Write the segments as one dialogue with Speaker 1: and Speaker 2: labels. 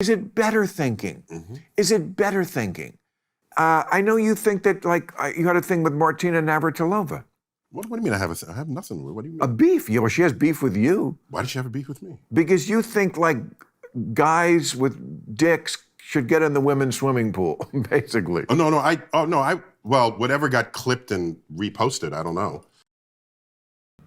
Speaker 1: Is it better thinking? Is it better thinking? I know you think that, like, you had a thing with Martina Navratilova.
Speaker 2: What do you mean I have nothing? What do you mean?
Speaker 1: A beef. She has beef with you.
Speaker 2: Why did she have a beef with me?
Speaker 1: Because you think, like, guys with dicks should get in the women's swimming pool, basically.
Speaker 2: Oh, no, well, whatever got clipped and reposted, I don't know.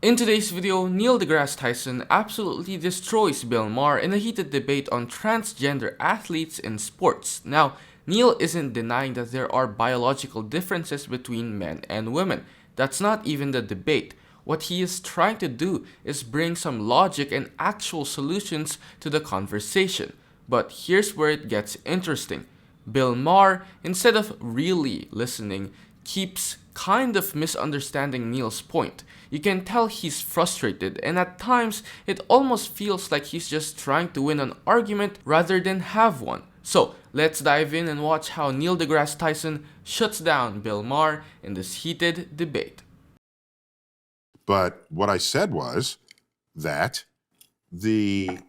Speaker 3: In today's video, Neil deGrasse Tyson absolutely destroys Bill Maher in a heated debate on transgender athletes in sports. Now, Neil isn't denying that there are biological differences between men and women. That's not even the debate. What he is trying to do is bring some logic and actual solutions to the conversation. But here's where it gets interesting. Bill Maher, instead of really listening, keeps kind of misunderstanding Neil's point. You can tell he's frustrated, and at times it almost feels like he's just trying to win an argument rather than have one. So let's dive in and watch how Neil deGrasse Tyson shuts down Bill Maher in this heated debate.
Speaker 2: But what I said was that in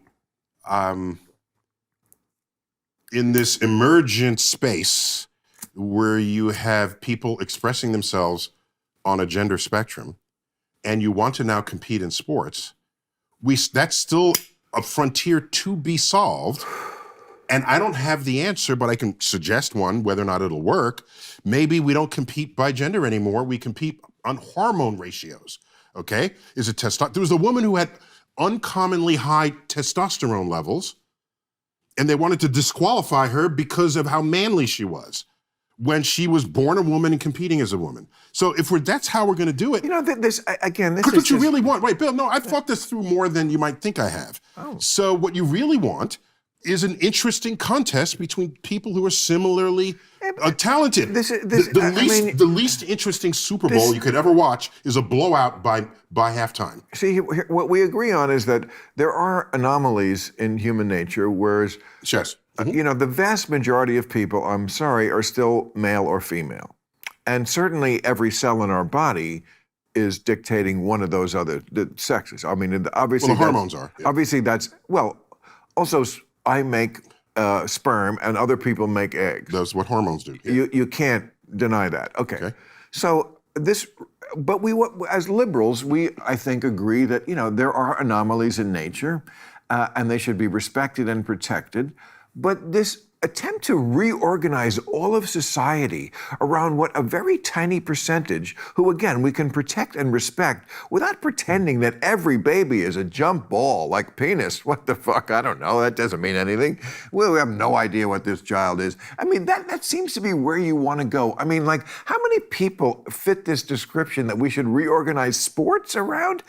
Speaker 2: this emergent space where you have people expressing themselves on a gender spectrum, and you want to now compete in sports, that's still a frontier to be solved. And I don't have the answer, but I can suggest one, whether or not it'll work. Maybe we don't compete by gender anymore. We compete on hormone ratios, okay? There was a woman who had uncommonly high testosterone levels, and they wanted to disqualify her because of how manly she was when she was born a woman and competing as a woman. So that's how we're going to do it.
Speaker 1: You know, this is
Speaker 2: what you really want. Wait, Bill, no, I've thought this through more than you might think I have.
Speaker 1: Oh.
Speaker 2: So what you really want is an interesting contest between people who are similarly talented. The least interesting Super Bowl you could ever watch is a blowout by halftime.
Speaker 1: See, what we agree on is that there are anomalies in human nature, whereas
Speaker 2: yes.
Speaker 1: You know, the vast majority of people, I'm sorry, are still male or female. And certainly every cell in our body is dictating one of those other sexes. I mean, obviously,
Speaker 2: well, the hormones are. Yeah.
Speaker 1: Obviously, also I make sperm and other people make eggs.
Speaker 2: That's what hormones do. Yeah.
Speaker 1: You can't deny that. Okay. So but as liberals, I think agree that, you know, there are anomalies in nature and they should be respected and protected. But this attempt to reorganize all of society around what a very tiny percentage, who again we can protect and respect without pretending that every baby is a jump ball like penis. What the fuck? I don't know. That doesn't mean anything. We have no idea what this child is. I mean, that seems to be where you want to go. I mean, like, how many people fit this description that we should reorganize sports around?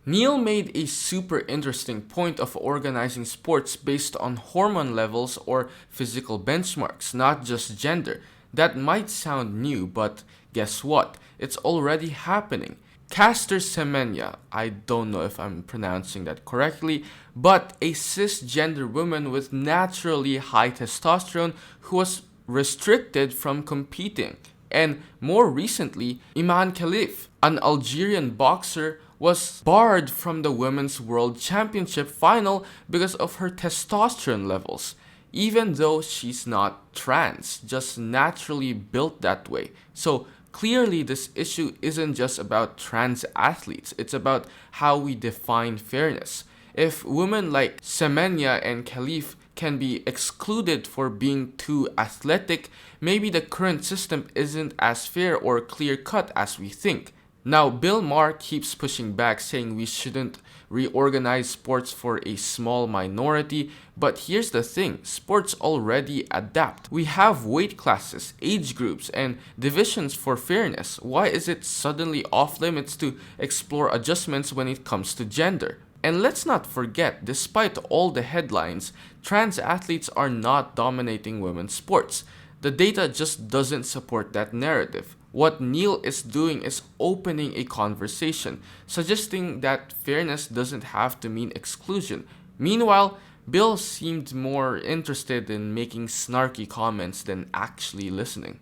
Speaker 3: Neil made a super interesting point of organizing sports based on hormone levels or physical benchmarks, not just gender. That might sound new, but guess what? It's already happening. Caster Semenya, I don't know if I'm pronouncing that correctly, but a cisgender woman with naturally high testosterone who was restricted from competing. And more recently, Iman Khalif, an Algerian boxer, was barred from the Women's World Championship final because of her testosterone levels, even though she's not trans, just naturally built that way. So clearly this issue isn't just about trans athletes, it's about how we define fairness. If women like Semenya and Khalif can be excluded for being too athletic, maybe the current system isn't as fair or clear-cut as we think. Now, Bill Maher keeps pushing back, saying we shouldn't reorganize sports for a small minority, but here's the thing, sports already adapt. We have weight classes, age groups, and divisions for fairness. Why is it suddenly off limits to explore adjustments when it comes to gender? And let's not forget, despite all the headlines, trans athletes are not dominating women's sports. The data just doesn't support that narrative. What Neil is doing is opening a conversation, suggesting that fairness doesn't have to mean exclusion. Meanwhile, Bill seemed more interested in making snarky comments than actually listening.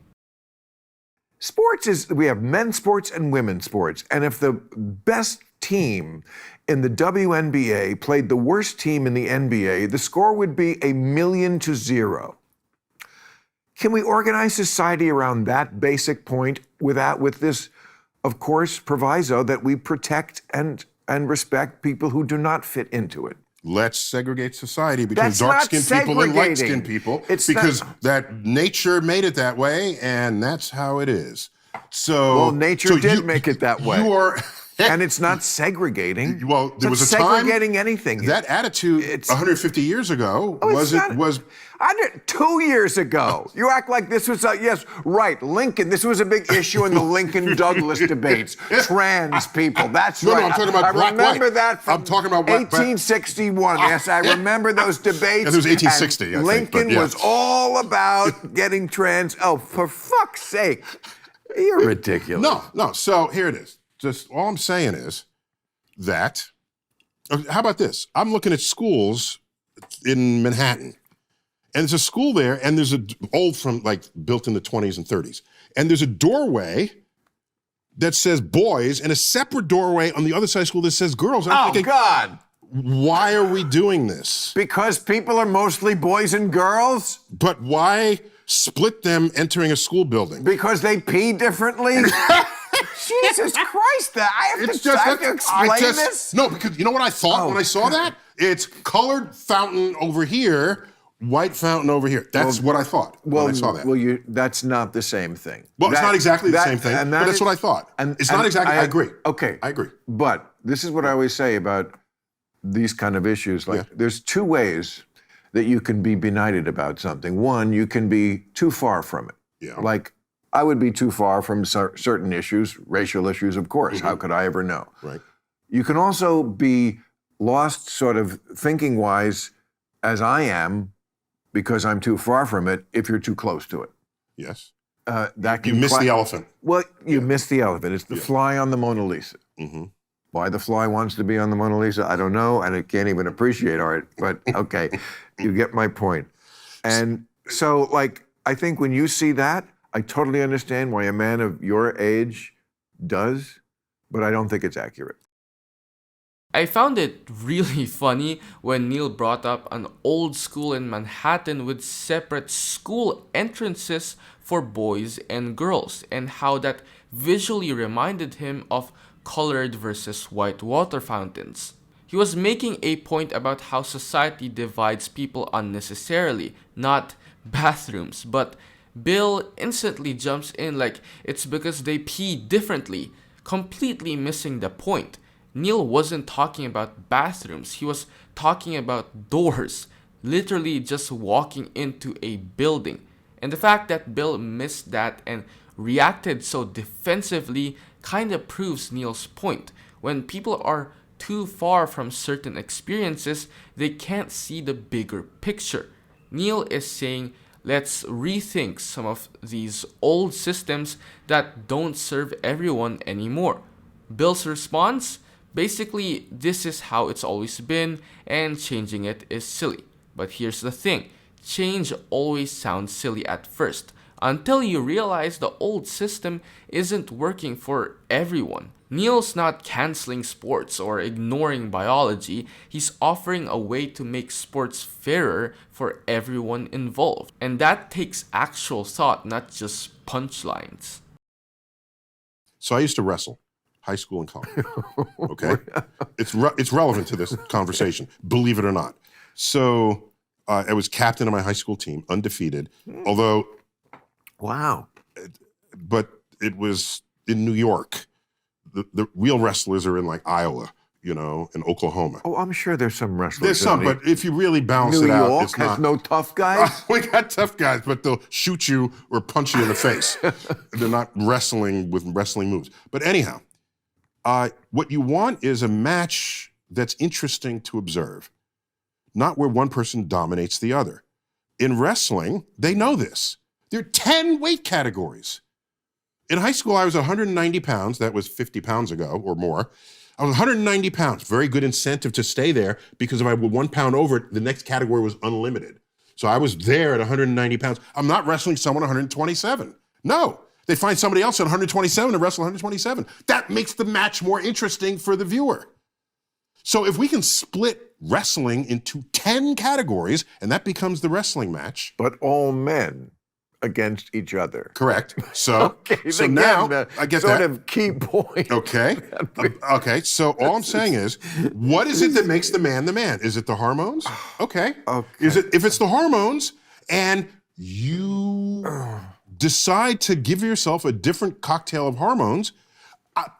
Speaker 1: We have men's sports and women's sports. And if the best team in the WNBA played the worst team in the NBA, the score would be 1,000,000-0. Can we organize society around that basic point with this, of course, proviso that we protect and respect people who do not fit into it?
Speaker 2: Let's segregate society between
Speaker 1: That's not
Speaker 2: dark-skinned people and
Speaker 1: segregating.
Speaker 2: light-skinned people,
Speaker 1: It's
Speaker 2: because
Speaker 1: not-
Speaker 2: that nature made it that way, and that's how it is. So,
Speaker 1: Well, nature
Speaker 2: so
Speaker 1: did make it that way.
Speaker 2: You are,
Speaker 1: And it's not segregating.
Speaker 2: well, there
Speaker 1: It's
Speaker 2: was
Speaker 1: not
Speaker 2: a time
Speaker 1: segregating anything.
Speaker 2: that attitude 150 years ago
Speaker 1: It's not-
Speaker 2: was
Speaker 1: 2 years ago. You act like this was yes, right. Lincoln. This was a big issue in the Lincoln-Douglas debates. Trans people. That's
Speaker 2: No,
Speaker 1: right.
Speaker 2: I'm talking about
Speaker 1: I
Speaker 2: black,
Speaker 1: remember
Speaker 2: white.
Speaker 1: that from
Speaker 2: I'm talking about black,
Speaker 1: 1861. Yes, I remember those debates.
Speaker 2: Yeah, it was 1860,
Speaker 1: and
Speaker 2: I think,
Speaker 1: Lincoln
Speaker 2: but yeah.
Speaker 1: was all about getting trans. Oh, for fuck's sake! You're ridiculous.
Speaker 2: no. So here it is. Just all I'm saying is that. How about this? I'm looking at schools in Manhattan. And there's a school there, and there's built in the 20s and 30s. And there's a doorway that says boys, and a separate doorway on the other side of the school that says girls. And I'm
Speaker 1: Oh,
Speaker 2: thinking,
Speaker 1: God.
Speaker 2: why are we doing this?
Speaker 1: Because people are mostly boys and girls?
Speaker 2: But why split them entering a school building?
Speaker 1: Because they pee differently? Jesus Christ, I have to explain this?
Speaker 2: No, because you know what I thought when I saw that? It's colored fountain over here, white fountain over here. That's what I thought when I saw that.
Speaker 1: Well, that's not the same thing.
Speaker 2: Well, it's not exactly the same thing,
Speaker 1: and
Speaker 2: but that's what I thought. It's not exactly, I agree.
Speaker 1: Okay.
Speaker 2: I agree.
Speaker 1: But this is what I always say about these kind of issues. There's two ways that you can be benighted about something. One, you can be too far from it.
Speaker 2: Yeah.
Speaker 1: Like, I would be too far from certain issues, racial issues, of course. How could I ever know?
Speaker 2: Right.
Speaker 1: You can also be lost sort of thinking-wise, as I am, because I'm too far from it, if you're too close to it.
Speaker 2: Yes.
Speaker 1: That
Speaker 2: You
Speaker 1: can
Speaker 2: missed the elephant.
Speaker 1: Well, you missed the elephant. It's the fly on the Mona Lisa.
Speaker 2: Mm-hmm.
Speaker 1: Why the fly wants to be on the Mona Lisa, I don't know, and I can't even appreciate art, but okay, you get my point. And so, I think when you see that, I totally understand why a man of your age does, but I don't think it's accurate.
Speaker 3: I found it really funny when Neil brought up an old school in Manhattan with separate school entrances for boys and girls, and how that visually reminded him of colored versus white water fountains. He was making a point about how society divides people unnecessarily, not bathrooms, but Bill instantly jumps in like it's because they pee differently, completely missing the point. Neil wasn't talking about bathrooms, he was talking about doors, literally just walking into a building. And the fact that Bill missed that and reacted so defensively kinda proves Neil's point. When people are too far from certain experiences, they can't see the bigger picture. Neil is saying, let's rethink some of these old systems that don't serve everyone anymore. Bill's response? Basically, this is how it's always been, and changing it is silly. But here's the thing, change always sounds silly at first, until you realize the old system isn't working for everyone. Neil's not canceling sports or ignoring biology, he's offering a way to make sports fairer for everyone involved. And that takes actual thought, not just punchlines.
Speaker 2: So I used to wrestle, high school and college. Okay, it's relevant to this conversation, believe it or not. So I was captain of my high school team, undefeated. Although,
Speaker 1: wow,
Speaker 2: but it was in New York. The real wrestlers are in like Iowa, and Oklahoma.
Speaker 1: Oh, I'm sure there's some wrestlers.
Speaker 2: There's some, but if you really balance
Speaker 1: New
Speaker 2: it out,
Speaker 1: York
Speaker 2: it's
Speaker 1: has
Speaker 2: not.
Speaker 1: no tough guys.
Speaker 2: We got tough guys, but they'll shoot you or punch you in the face. They're not wrestling with wrestling moves. But anyhow, what you want is a match that's interesting to observe, not where one person dominates the other. In wrestling, they know this. There are 10 weight categories. In high school, I was 190 pounds. That was 50 pounds ago or more. I was 190 pounds. Very good incentive to stay there, because if I were 1 pound over it, the next category was unlimited. So I was there at 190 pounds. I'm not wrestling someone 127. No, They find somebody else at 127 to wrestle 127. That makes the match more interesting for the viewer. So if we can split wrestling into 10 categories, and that becomes the wrestling match.
Speaker 1: But all men against each other.
Speaker 2: Correct. So,
Speaker 1: Okay,
Speaker 2: so
Speaker 1: again,
Speaker 2: now, I get
Speaker 1: sort
Speaker 2: that.
Speaker 1: of key point.
Speaker 2: Okay. Okay. So all I'm saying is, what is it that makes the man the man? Is it the hormones? Okay. Is it, if it's the hormones and you decide to give yourself a different cocktail of hormones,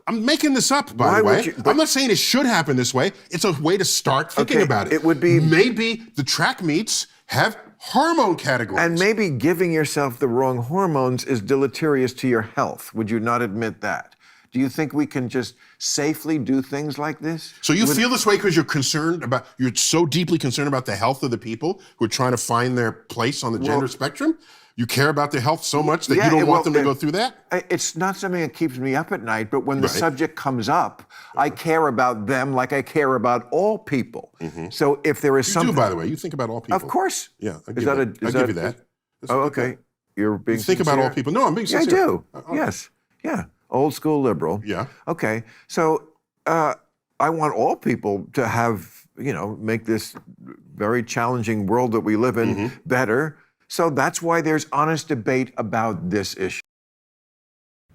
Speaker 2: I'm making this up, by the way. I'm not saying it should happen this way. It's a way to start thinking about it.
Speaker 1: It would be
Speaker 2: maybe the track meets have hormone categories.
Speaker 1: And maybe giving yourself the wrong hormones is deleterious to your health. Would you not admit that? Do you think we can just safely do things like this?
Speaker 2: So you feel this way because you're so deeply concerned about the health of the people who are trying to find their place on the gender spectrum? You care about their health so much that you don't want them to go through that?
Speaker 1: It's not something that keeps me up at night, but when the subject comes up, I care about them like I care about all people. So if there is something...
Speaker 2: You do, by the way. You think about all people.
Speaker 1: Of course.
Speaker 2: Yeah, I give you that.
Speaker 1: Oh, okay. You're being
Speaker 2: think about all people. No, I'm being sincere.
Speaker 1: Yeah, I do. Yes. Yeah. Old school liberal.
Speaker 2: Yeah.
Speaker 1: Okay. So I want all people to have, make this very challenging world that we live in better. So that's why there's honest debate about this issue.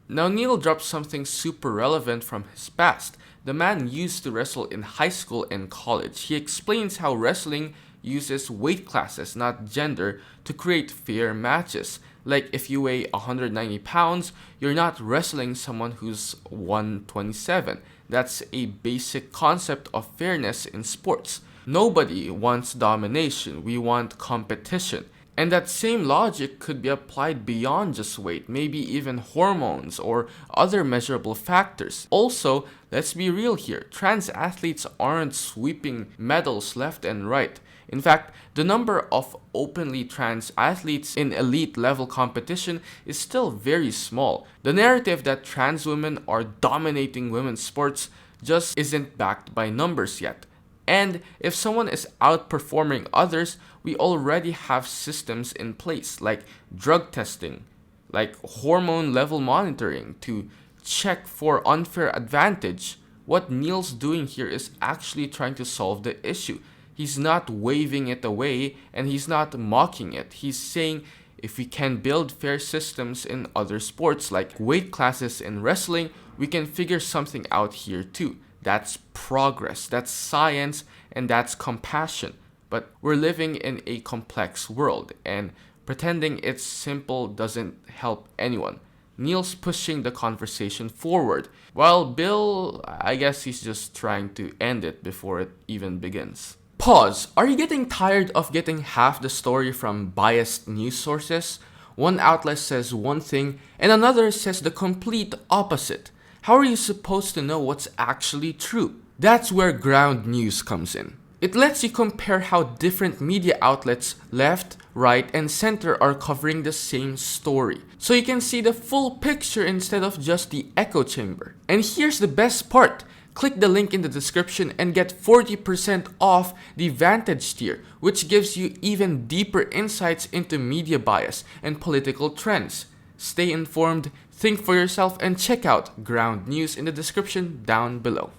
Speaker 3: Now Neil drops something super relevant from his past. The man used to wrestle in high school and college. He explains how wrestling uses weight classes, not gender, to create fair matches. Like if you weigh 190 pounds, you're not wrestling someone who's 127. That's a basic concept of fairness in sports. Nobody wants domination, we want competition. And that same logic could be applied beyond just weight, maybe even hormones or other measurable factors. Also, let's be real here, trans athletes aren't sweeping medals left and right. In fact, the number of openly trans athletes in elite level competition is still very small. The narrative that trans women are dominating women's sports just isn't backed by numbers yet. And if someone is outperforming others, we already have systems in place like drug testing, like hormone level monitoring to check for unfair advantage. What Neil's doing here is actually trying to solve the issue. He's not waving it away and he's not mocking it. He's saying if we can build fair systems in other sports like weight classes in wrestling, we can figure something out here too. That's progress, that's science, and that's compassion. But we're living in a complex world, and pretending it's simple doesn't help anyone. Neil's pushing the conversation forward, while Bill, I guess he's just trying to end it before it even begins. Pause. Are you getting tired of getting half the story from biased news sources? One outlet says one thing, and another says the complete opposite. How are you supposed to know what's actually true? That's where ground news comes in. It lets you compare how different media outlets, left, right, and center are covering the same story. So you can see the full picture instead of just the echo chamber. And here's the best part. Click the link in the description and get 40% off the Vantage tier, which gives you even deeper insights into media bias and political trends. Stay informed, think for yourself, and check out Ground News in the description down below.